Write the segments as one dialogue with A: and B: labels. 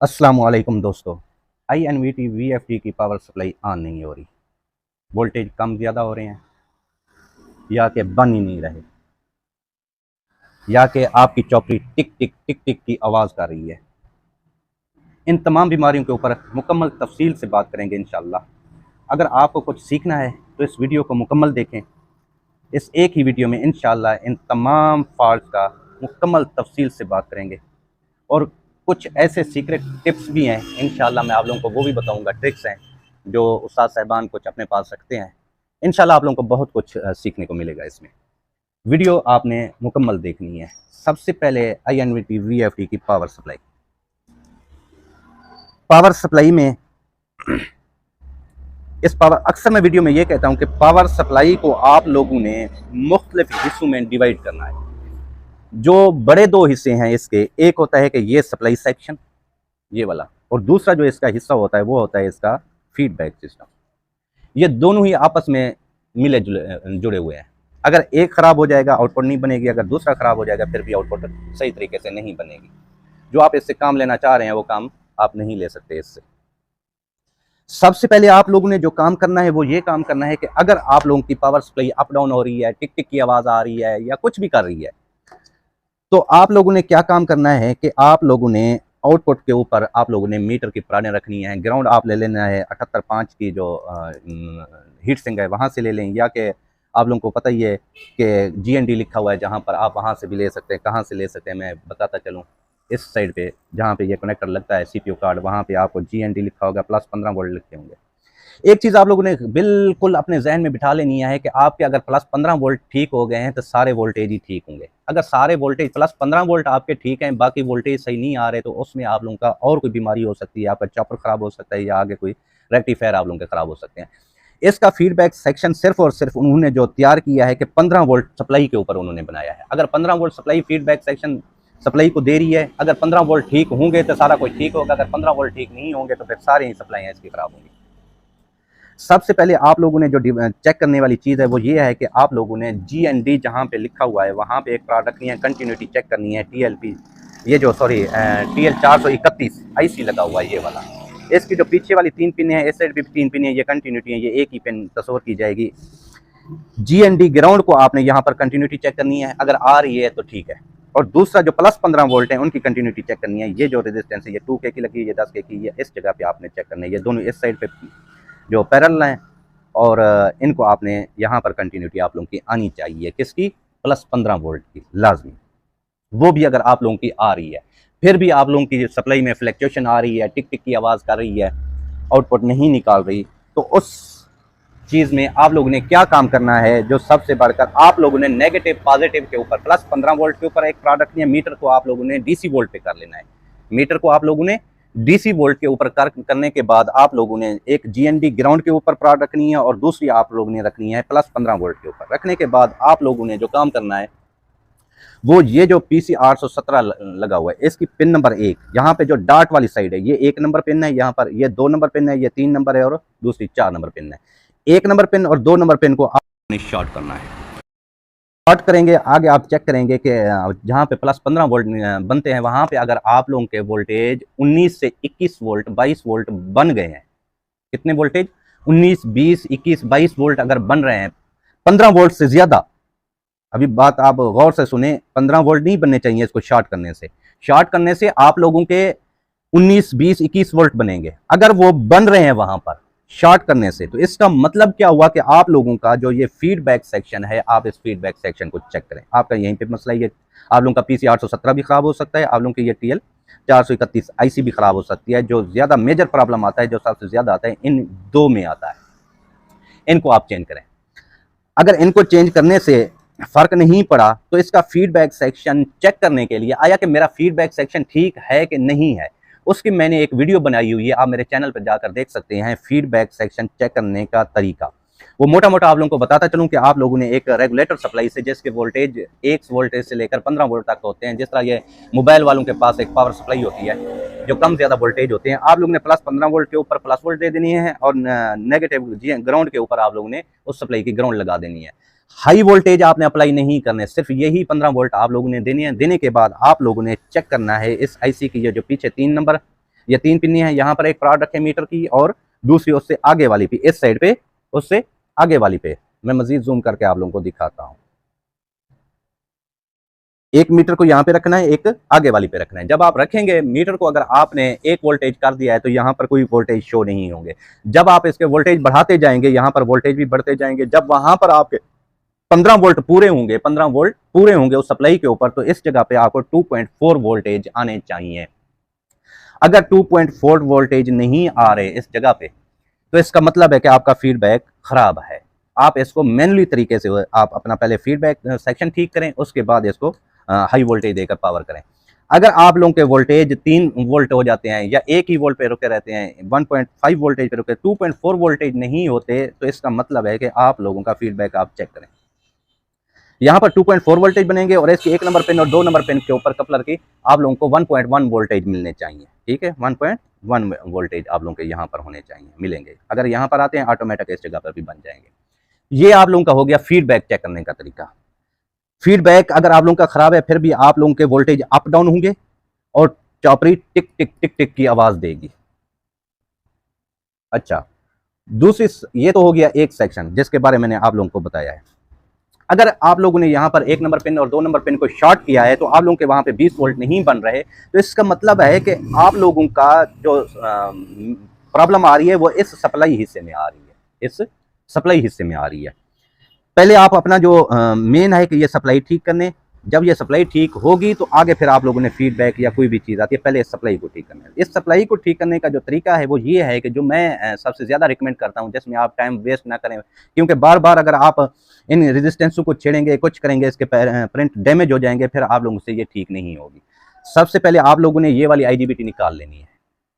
A: अस्सलाम वालेकुम दोस्तों। INVT VFD की पावर सप्लाई ऑन नहीं हो रही। वोल्टेज कम ज़्यादा हो रहे हैं या कि बन ही नहीं रहे या कि आपकी चौकड़ी टिक टिक टिक टिक की आवाज़ कर रही है। इन तमाम बीमारियों के ऊपर मुकम्मल तफसील से बात करेंगे इंशाअल्लाह। अगर आपको कुछ सीखना है तो इस वीडियो को मुकम्मल देखें। इस एक ही वीडियो में इंशाअल्लाह इन तमाम फॉल्ट का मुकम्मल तफसील से बात करेंगे और कुछ ऐसे सीक्रेट टिप्स भी हैं इंशाल्लाह मैं आप लोगों को वो भी बताऊंगा, ट्रिक्स हैं जो उस्ताद साहिबान कुछ अपने पास रखते हैं। इंशाल्लाह आप लोगों को बहुत कुछ सीखने को मिलेगा इसमें। वीडियो आपने मुकम्मल देखनी है। सबसे पहले INVT VFD की पावर सप्लाई में इस पावर अक्सर मैं वीडियो में ये कहता हूँ कि पावर सप्लाई को आप लोगों ने मुख्तलिफ हिस्सों में डिवाइड करना है। जो बड़े दो हिस्से हैं इसके, एक होता है कि ये सप्लाई सेक्शन, ये वाला, और दूसरा जो इसका हिस्सा होता है वो होता है इसका फीडबैक सिस्टम। ये दोनों ही आपस में मिले जुड़े हुए हैं। अगर एक ख़राब हो जाएगा आउटपुट नहीं बनेगी, अगर दूसरा ख़राब हो जाएगा फिर भी आउटपुट सही तरीके से नहीं बनेगी। जो आप इससे काम लेना चाह रहे हैं वो काम आप नहीं ले सकते इससे। सबसे पहले आप लोगों ने जो काम करना है वो ये काम करना है कि अगर आप लोगों की पावर सप्लाई अप डाउन हो रही है, टिक टिक की आवाज़ आ रही है या कुछ भी कर रही है, तो आप लोगों ने क्या काम करना है कि आप लोगों ने आउटपुट के ऊपर आप लोगों ने मीटर की प्राणे रखनी है। ग्राउंड आप ले लेना है 78.5 की जो हीट सिंक है वहाँ से ले लें, या कि आप लोगों को पता ही है कि GND लिखा हुआ है जहाँ पर आप वहाँ से भी ले सकते हैं। कहाँ से ले सकते हैं मैं बताता चलूँ। इस साइड पे जहाँ पे ये कनेक्टर लगता है CPU कार्ड, वहाँ पे आपको GND लिखा होगा, +15 वोल्ट लिखे होंगे। एक चीज़ आप लोगों ने बिल्कुल अपने जहन में बिठा लेनी है कि आपके अगर +15 वोल्ट ठीक हो गए हैं तो सारे वोल्टेज ही ठीक होंगे। अगर सारे वोल्टेज +15 वोल्ट आपके ठीक हैं, बाकी वोल्टेज सही नहीं आ रहे, तो उसमें आप लोगों का और कोई बीमारी हो सकती है। आपका चॉपर ख़राब हो सकता है या आगे कोई रेक्टिफायर आप लोगों के ख़राब हो सकते हैं। इसका फीडबैक सेक्शन सिर्फ और सिर्फ उन्होंने जो तैयार किया है कि 15 वोल्ट सप्लाई के ऊपर उन्होंने बनाया है। अगर 15 volt supply feedback section supply को दे रही है, अगर 15 वोल्ट ठीक होंगे तो सारा कुछ ठीक होगा। अगर 15 वोल्ट ठीक नहीं होंगे तो फिर सारी सप्लाई इसकी ख़राब होंगी। सबसे पहले आप लोगों ने जो चेक करने वाली चीज़ है वो ये है कि आप लोगों ने GND जहाँ पे लिखा हुआ है वहाँ पे एक प्रोडक्ट रखनी है, कंटिन्यूटी चेक करनी है। TLP ये जो TL 431 IC लगा हुआ है ये वाला। इसकी जो पीछे वाली 3 पिन है, इस साइड भी 3 पिन है, ये कंटिन्यूटी है, ये एक ही पिन तस्वर की जाएगी। GND ग्राउंड को आपने यहाँ पर कंटिन्यूटी चेक करनी है, अगर आ रही है तो ठीक है। और दूसरा जो +15 वोल्ट है उनकी कंटिन्यूटी चेक करनी है। ये जो रेजिस्टेंस है ये 2K की लगी है, ये 10K की, ये इस जगह पे आपने चेक करना है। ये दोनों इस साइड पे जो पैरेलल हैं और इनको आपने यहाँ पर कंटिन्यूटी आप लोगों की आनी चाहिए। किसकी? +15 वोल्ट की लाजमी। वो भी अगर आप लोगों की आ रही है, फिर भी आप लोगों की सप्लाई में फ्लैक्चुएशन आ रही है, टिक टिक की आवाज़ कर रही है, आउटपुट नहीं निकाल रही, तो उस चीज़ में आप लोगों ने क्या काम करना है, जो सबसे बढ़कर आप लोगों ने नेगेटिव पॉजिटिव के ऊपर +15 वोल्ट के ऊपर एक प्रोडक्ट है। मीटर को आप लोगों ने DC वोल्ट पे कर लेना है। मीटर को आप लोगों ने DC वोल्ट के ऊपर करने के बाद आप लोगों ने एक GND ग्राउंड के ऊपर प्रोडक्ट रखनी है और दूसरी आप लोगों ने रखनी है +15 वोल्ट के ऊपर। रखने के बाद आप लोगों ने जो काम करना है वो ये जो PC 817 लगा हुआ है, इसकी पिन नंबर 1 यहाँ पे जो डॉट वाली साइड है, ये 1 नंबर पिन है, यहाँ पर ये 2 नंबर पिन है, ये 3 नंबर है और दूसरी 4 नंबर पिन है। 1 नंबर पिन और 2 नंबर पिन को आपने शॉर्ट करना है। शॉर्ट करेंगे, आगे आप चेक करेंगे कि जहाँ पे +15 वोल्ट बनते हैं वहाँ पे अगर आप लोगों के वोल्टेज 19 से 21 वोल्ट 22 वोल्ट बन गए हैं। कितने वोल्टेज? 19, 20, 21, 22 वोल्ट अगर बन रहे हैं 15 वोल्ट से ज़्यादा, अभी बात आप गौर से सुने, 15 वोल्ट नहीं बनने चाहिए इसको शॉर्ट करने से। शॉर्ट करने से आप लोगों के 19, 20, 21 वोल्ट बनेंगे। अगर वो बन रहे हैं वहां पर शॉर्ट करने से, तो इसका मतलब क्या हुआ कि आप लोगों का जो ये फीडबैक सेक्शन है, आप इस फीडबैक सेक्शन को चेक करें। आपका यहीं पे मसला ये, आप लोगों का PC 817 भी खराब हो सकता है, आप लोगों की ये TL 431 IC भी खराब हो सकती है। जो ज्यादा मेजर प्रॉब्लम आता है, जो सबसे ज्यादा आता है, इन दो में आता है। इनको आप चेंज करें। अगर इनको चेंज करने से फर्क नहीं पड़ा तो इसका फीडबैक सेक्शन चेक करने के लिए आया कि मेरा फीडबैक सेक्शन ठीक है कि नहीं है, उसकी मैंने एक वीडियो बनाई हुई है, आप मेरे चैनल पर जाकर देख सकते हैं। फीडबैक सेक्शन चेक करने का तरीका वो मोटा मोटा आप लोगों को बताता चलूं कि आप लोगों ने एक रेगुलेटर सप्लाई से, जिसके वोल्टेज 1 वोल्टेज से लेकर 15 वोल्ट तक होते हैं, जिस तरह ये मोबाइल वालों के पास एक पावर सप्लाई होती है जो कम ज़्यादा वोल्टेज होते हैं, आप लोगों ने +15 वोल्ट के ऊपर प्लस वोल्ट दे देनी है और नेगेटिव ग्राउंड के ऊपर आप लोगों ने उस सप्लाई की ग्राउंड लगा देनी है। हाई वोल्टेज आपने अप्लाई नहीं करने, सिर्फ यही 15 वोल्ट आप लोगों ने देने हैं। देने के बाद आप लोगों ने चेक करना है इस IC की, ये जो पीछे 3 नंबर ये 3 पिन्नी है, यहाँ पर एक प्रॉड रखें मीटर की और दूसरी उससे आगे वाली पे, इस साइड पे उससे आगे वाली पे। मैं मजीद जूम करके आप लोगों को दिखाता हूँ। एक मीटर को यहाँ पे रखना है, एक आगे वाली पे रखना है। जब आप रखेंगे मीटर को, अगर आपने एक वोल्टेज कर दिया है तो यहाँ पर कोई वोल्टेज शो नहीं होंगे। जब आप इसके वोल्टेज बढ़ाते जाएंगे, यहाँ पर वोल्टेज भी बढ़ते जाएंगे। जब वहां पर आपके 15 वोल्ट पूरे होंगे, 15 वोल्ट पूरे होंगे उस सप्लाई के ऊपर, तो इस जगह पे आपको 2.4 वोल्टेज आने चाहिए। अगर 2.4 वोल्टेज नहीं आ रहे इस जगह पे, तो इसका मतलब है कि आपका फीडबैक खराब है। आप इसको मैनुअली तरीके से आप अपना पहले फीडबैक सेक्शन ठीक करें, उसके बाद इसको हाई वोल्टेज देकर पावर करें। अगर आप लोगों के वोल्टेज 3 वोल्ट हो जाते हैं या एक ही वोल्ट पे रुके रहते हैं, 1.5 वोल्टेज पे रुके, 2.4 वोल्टेज नहीं होते, तो इसका मतलब है कि आप लोगों का फीडबैक आप चेक करें। यहाँ पर 2.4 वोल्टेज बनेंगे और इसकी 1 नंबर पिन और 2 नंबर पिन के ऊपर कपलर की आप लोगों को 1.1 वोल्टेज मिलने चाहिए। ठीक है, 1.1 वोल्टेज आप लोगों के यहाँ पर होने चाहिए, मिलेंगे। अगर यहाँ पर आते हैं ऑटोमेटिक इस जगह पर भी बन जाएंगे। ये आप लोगों का हो गया फीडबैक चेक करने का तरीका। फीडबैक अगर आप लोगों का खराब है, फिर भी आप लोगों के वोल्टेज अप डाउन होंगे और चॉपरी टिक टिक टिक टिक की आवाज देगी। अच्छा, दूसरी, ये तो हो गया एक सेक्शन जिसके बारे में मैंने आप लोगों को बताया है। अगर आप लोगों ने यहाँ पर 1 नंबर पिन और 2 नंबर पिन को शॉर्ट किया है, तो आप लोगों के वहां पे 20 वोल्ट नहीं बन रहे, तो इसका मतलब है कि आप लोगों का जो प्रॉब्लम आ रही है वो इस सप्लाई हिस्से में आ रही है, इस सप्लाई हिस्से में आ रही है। पहले आप अपना जो मेन है कि ये सप्लाई ठीक करने, जब ये सप्लाई ठीक होगी तो आगे फिर आप लोगों ने फीडबैक या कोई भी चीज़ आती है, पहले इस सप्लाई को ठीक करना है। इस सप्लाई को ठीक करने का जो तरीका है वो ये है कि जो मैं सबसे ज़्यादा रिकमेंड करता हूँ, जिसमें आप टाइम वेस्ट ना करें, क्योंकि बार बार अगर आप इन रेजिस्टेंसों को छेड़ेंगे, कुछ करेंगे, इसके प्रिंट डैमेज हो जाएंगे, फिर आप लोगों से ये ठीक नहीं होगी। सबसे पहले आप लोगों ने ये वाली IGBT निकाल लेनी है।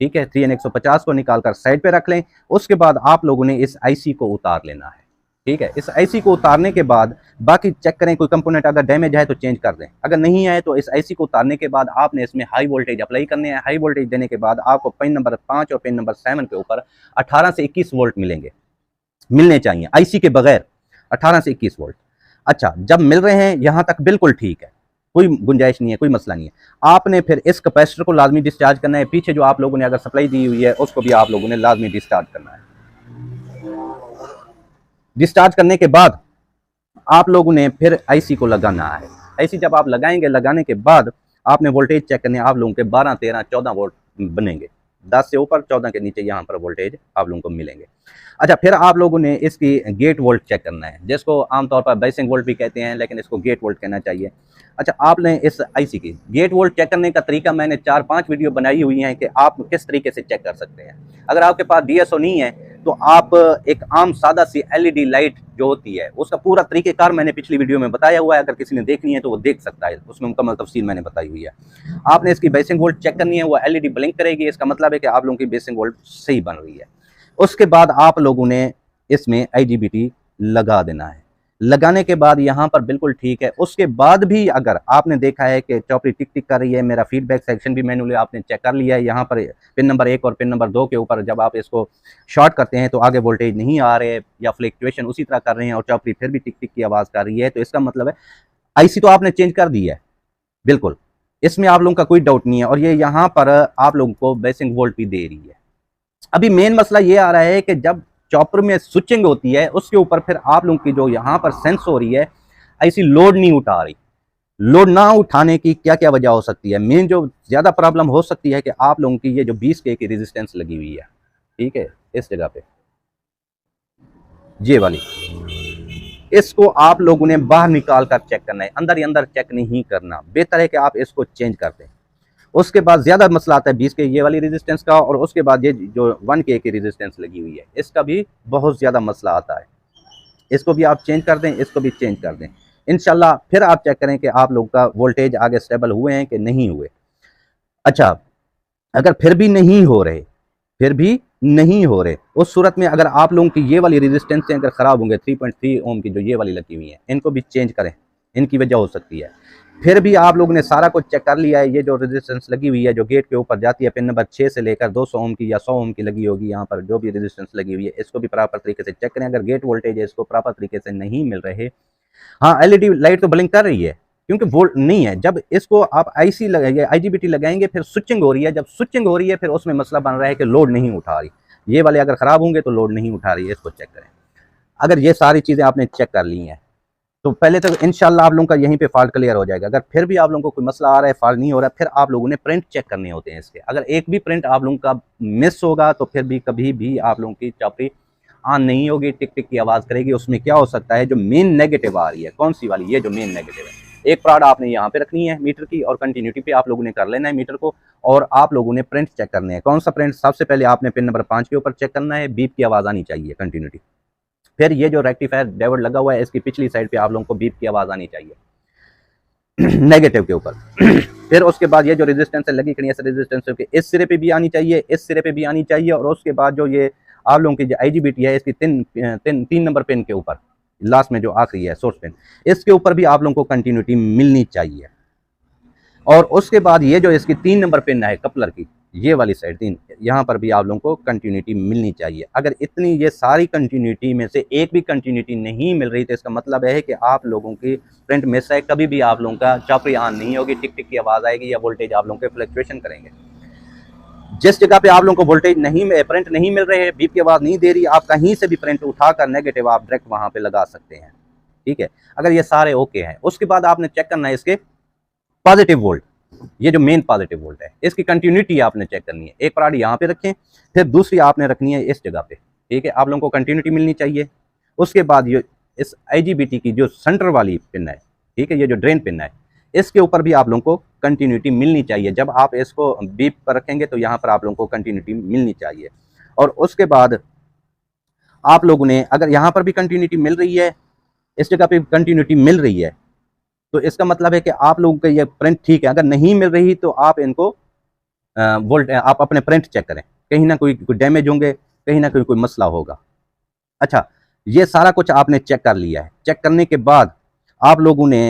A: ठीक है, 3N150 को निकाल कर साइड पे रख लें। उसके बाद आप लोगों ने इस IC को उतार लेना है। ठीक है, इस IC को उतारने के बाद बाकी चेक करें, कोई कंपोनेंट अगर डैमेज है तो चेंज कर दें, अगर नहीं है तो इस IC को उतारने के बाद आपने इसमें हाई वोल्टेज अप्लाई करने हैं। हाई वोल्टेज देने के बाद आपको पिन नंबर 5 और पिन नंबर 7 के ऊपर 18 से 21 वोल्ट मिलने चाहिए, IC के बगैर 18 से 21 वोल्ट। अच्छा, जब मिल रहे हैं यहाँ तक बिल्कुल ठीक है, कोई गुंजाइश नहीं है, कोई मसला नहीं है। आपने फिर इस कैपेसिटर को लाजमी डिस्चार्ज करना है। पीछे जो आप लोगों ने अगर सप्लाई दी हुई है उसको भी आप लोगों ने लाजमी डिस्चार्ज करना है। डिस्चार्ज करने के बाद आप लोगों ने फिर IC को लगाना है। IC जब आप लगाएंगे, लगाने के बाद आपने वोल्टेज चेक करने, आप लोगों के 12, 13, 14 वोल्ट बनेंगे। 10 से ऊपर, 14 के नीचे यहाँ पर वोल्टेज आप लोगों को मिलेंगे। अच्छा, फिर आप लोगों ने इसकी गेट वोल्ट चेक करना है, जिसको आमतौर पर बेसिंग वोल्ट भी कहते हैं, लेकिन इसको गेट वोल्ट कहना चाहिए। अच्छा, आपने इस IC की गेट वोल्ट चेक करने का तरीका मैंने 4-5 वीडियो बनाई हुई हैं कि आप किस तरीके से चेक कर सकते हैं। अगर आपके पास DSO नहीं है तो आप एक आम सादा सी LED लाइट जो होती है उसका पूरा तरीकेकार मैंने पिछली वीडियो में बताया हुआ है, अगर किसी ने देखनी है तो वो देख सकता है, उसमें मुकम्मल तफसील मैंने बताई हुई है। आपने इसकी बेसिंग वोल्ट चेक करनी है, वो LED ब्लिंक करेगी, इसका मतलब है कि आप लोगों की बेसिंग वोल्ट सही बन रही है। उसके बाद आप लोगों ने इसमें IGBT लगा देना है। लगाने के बाद यहाँ पर बिल्कुल ठीक है। उसके बाद भी अगर आपने देखा है कि चौपड़ी टिक टिक कर रही है, मेरा फीडबैक सेक्शन भी मैनुअली आपने चेक कर लिया है, यहाँ पर पिन नंबर 1 और पिन नंबर 2 के ऊपर जब आप इसको शॉर्ट करते हैं तो आगे वोल्टेज नहीं आ रहे या फ्लक्चुएशन उसी तरह कर रहे हैं और चौपड़ी फिर भी टिक टिक की आवाज़ कर रही है, तो इसका मतलब है IC तो आपने चेंज कर दी है, बिल्कुल, इसमें आप लोगों का कोई डाउट नहीं है। और ये यहाँ पर आप लोगों को बेसिंग वोल्ट भी दे रही है। अभी मेन मसला ये आ रहा है कि जब चॉपर में स्विचिंग होती है उसके ऊपर फिर आप लोगों की जो यहाँ पर सेंस हो रही है, IC लोड नहीं उठा रही। लोड ना उठाने की क्या क्या वजह हो सकती है? मेन जो ज़्यादा प्रॉब्लम हो सकती है कि आप लोगों की ये जो 20K की रेजिस्टेंस लगी हुई है, ठीक है, इस जगह पे ये वाली, इसको आप लोगों ने बाहर निकाल कर चेक करना है, अंदर ही अंदर चेक नहीं करना। बेहतर है कि आप इसको चेंज कर दें। उसके बाद ज़्यादा मसला आता है 20K ये वाली रेजिस्टेंस का, और उसके बाद ये जो 1K की रेजिस्टेंस लगी हुई है इसका भी बहुत ज़्यादा मसला आता है। इसको भी आप चेंज कर दें, इसको भी चेंज कर दें, इंशाल्लाह फिर आप चेक करें कि आप लोग का वोल्टेज आगे स्टेबल हुए हैं कि नहीं हुए। अच्छा, अगर फिर भी नहीं हो रहे, उस सूरत में अगर आप लोगों की ये वाली रेजिस्टेंस अगर ख़राब होंगे, 3.3 ओम की जो ये वाली लगी हुई है, इनको भी चेंज करें, इनकी वजह हो सकती है। फिर भी आप लोगों ने सारा कुछ चेक कर लिया है, ये जो रेजिस्टेंस लगी हुई है जो गेट के ऊपर जाती है, पिन नंबर 6 से लेकर 200 ओम की या 100 ओम की लगी होगी, यहाँ पर जो भी रेजिस्टेंस लगी हुई है इसको भी प्रॉपर तरीके से चेक करें। अगर गेट वोल्टेज है इसको प्रॉपर तरीके से नहीं मिल रहे, हाँ LED लाइट तो ब्लिंक कर रही है, क्योंकि वोल्ट नहीं है। जब इसको आप आईसी लगाएंगे, आईजीबीटी लगाएंगे, फिर स्विचिंग हो रही है, जब स्विचिंग हो रही है फिर उसमें मसला बन रहा है कि लोड नहीं उठा रही। ये वाले अगर ख़राब होंगे तो लोड नहीं उठा रही है, इसको चेक करें। अगर ये सारी चीज़ें आपने चेक कर ली हैं तो पहले तो इंशाल्लाह आप लोगों का यहीं पे फॉल्ट क्लियर हो जाएगा। अगर फिर भी आप लोगों को कोई मसला आ रहा है, फॉल्ट नहीं हो रहा है, फिर आप लोगों ने प्रिंट चेक करने होते हैं इसके। अगर एक भी प्रिंट आप लोगों का मिस होगा तो फिर भी कभी भी आप लोगों की चॉपरी ऑन नहीं होगी, टिक टिक की आवाज़ करेगी। उसमें क्या हो सकता है, जो मेन नेगेटिव आ रही है, कौन सी वाली, ये जो मेन नेगेटिव है, एक प्राड आपने यहाँ पे रखनी है मीटर की, और कंटिन्यूटी पे आप लोगों ने कर लेना है मीटर को, और आप लोगों ने प्रिंट चेक करने हैं। कौन सा प्रिंट, सबसे पहले आपने पिन नंबर 5 के ऊपर चेक करना है, बीप की आवाज़ आनी चाहिए कंटिन्यूटी। फिर ये जो रेक्टिफायर डायोड लगा हुआ है इसकी पिछली साइड पे आप लोगों को बीप की आवाज़ आनी चाहिए नेगेटिव के ऊपर। फिर उसके बाद ये जो रेजिस्टेंस है लगी खड़ी है, रेजिस्टेंस के इस सिरे पे भी आनी चाहिए, इस सिरे पे भी आनी चाहिए, और उसके बाद जो ये आप लोगों की जो आईजीबीटी है इसकी तीन नंबर पिन के ऊपर, लास्ट में जो आखिरी है सोर्स पिन, इसके ऊपर भी आप लोगों को कंटिन्यूटी मिलनी चाहिए। और उसके बाद ये जो इसकी 3 नंबर पिन है कपलर की, ये वाली साइड 3, यहाँ पर भी आप लोगों को कंटिन्यूटी मिलनी चाहिए। अगर इतनी ये सारी कंटिन्यूटी में से एक भी कंटिन्यूटी नहीं मिल रही तो इसका मतलब है कि आप लोगों की प्रिंट मिस है, कभी भी आप लोगों का चॉपरी ऑन नहीं होगी, टिक टिक की आवाज़ आएगी या वोल्टेज आप लोगों के फ्लक्चुएशन करेंगे। जिस जगह पे आप लोगों को वोल्टेज नहीं, प्रिंट नहीं मिल रहे हैं, बीप की आवाज़ नहीं दे रही, आप कहीं से भी प्रिंट उठाकर नेगेटिव आप डायरेक्ट वहाँ पे लगा सकते हैं, ठीक है। अगर ये सारे ओके हैं, उसके बाद आपने चेक करना है इसके पॉजिटिव वोल्ट, ये जो मेन पॉजिटिव वोल्ट है इसकी कंटिन्यूटी आपने चेक करनी है। एक प्राड यहाँ पे रखें, फिर दूसरी आपने रखनी है इस जगह पे, ठीक है। आप लोगों को कंटिन्यूटी मिलनी चाहिए। उसके बाद ये इस आईजीबीटी की जो सेंटर वाली पिन है, ठीक है, ये जो ड्रेन पिन है, इसके ऊपर भी आप लोगों को कंटिन्यूटी मिलनी चाहिए। जब आप इसको बीप पर रखेंगे तो यहाँ पर आप लोगों को कंटिन्यूटी मिलनी चाहिए। और उसके बाद आप लोगों ने अगर यहाँ पर भी कंटिन्यूटी मिल रही है, इस जगह पे कंटिन्यूटी मिल रही है, तो इसका मतलब है कि आप लोगों का ये प्रिंट ठीक है। अगर नहीं मिल रही तो आप इनको वोल्ट आप अपने प्रिंट चेक करें, कहीं ना कोई डैमेज होंगे, कहीं ना कोई मसला होगा। अच्छा, ये सारा कुछ आपने चेक कर लिया है। चेक करने के बाद आप लोगों ने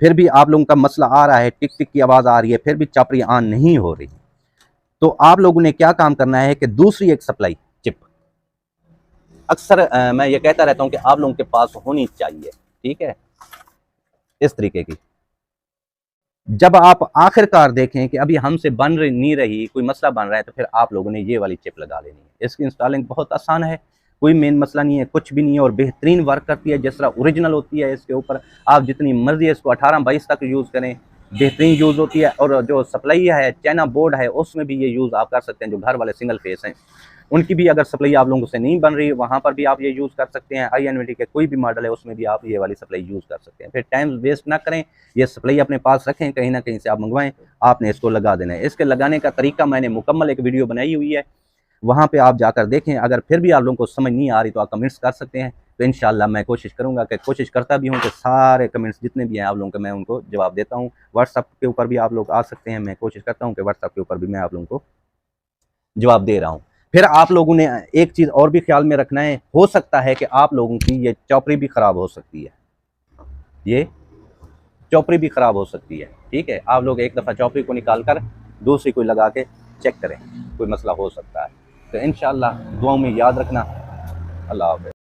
A: फिर भी आप लोगों का मसला आ रहा है, टिक टिक की आवाज़ आ रही है, फिर भी चॉपरी ऑन नहीं हो रही, तो आप लोगों ने क्या काम करना है कि दूसरी एक सप्लाई चिप, अक्सर मैं ये कहता रहता हूँ कि आप लोगों के पास होनी चाहिए, ठीक है, इस तरीके की। जब आप आखिरकार देखें कि अभी हमसे बन नहीं रही, कोई मसला बन रहा है, तो फिर आप लोगों ने ये वाली चिप लगा लेनी है। इसकी इंस्टॉलिंग बहुत आसान है, कोई मेन मसला नहीं है, कुछ भी नहीं है, और बेहतरीन वर्क करती है, जिस तरह ओरिजिनल होती है। इसके ऊपर आप जितनी मर्जी इसको 18-22 तक यूज़ करें, बेहतरीन यूज़ होती है। और जो सप्लाई है, चाइना बोर्ड है, उसमें भी ये यूज़ आप कर सकते हैं। जो घर वाले सिंगल फेस हैं उनकी भी अगर सप्लाई आप लोगों से नहीं बन रही, वहाँ पर भी आप ये यूज़ कर सकते हैं। INVIDIA के कोई भी मॉडल है उसमें भी आप ये वाली सप्लाई यूज़ कर सकते हैं। फिर टाइम वेस्ट ना करें, ये सप्लाई अपने पास रखें, कहीं ना कहीं से आप मंगवाएं, आपने इसको लगा देना है। इसके लगाने का तरीका मैंने मुकम्मल एक वीडियो बनाई हुई है, वहाँ पे आप जाकर देखें। अगर फिर भी आप लोगों को समझ नहीं आ रही तो आप कमेंट्स कर सकते हैं। तो इंशाल्लाह मैं कोशिश करूँगा कि कोशिश करता भी हूँ कि सारे कमेंट्स जितने भी हैं आप लोगों के मैं उनको जवाब देता हूँ। व्हाट्सअप के ऊपर भी आप लोग आ सकते हैं, मैं कोशिश करता हूँ कि व्हाट्सअप के ऊपर भी मैं आप लोगों को जवाब दे रहा हूँ। फिर आप लोगों ने एक चीज़ और भी ख्याल में रखना है, हो सकता है कि आप लोगों की ये चॉपरी भी ख़राब हो सकती है, ये चॉपरी भी ख़राब हो सकती है, ठीक है। आप लोग एक दफ़ा चॉपरी को निकाल कर दूसरी कोई लगा के चेक करें, कोई मसला हो सकता है। तो इंशाअल्लाह दुआओं में याद रखना। अल्लाह हाफ़िज़।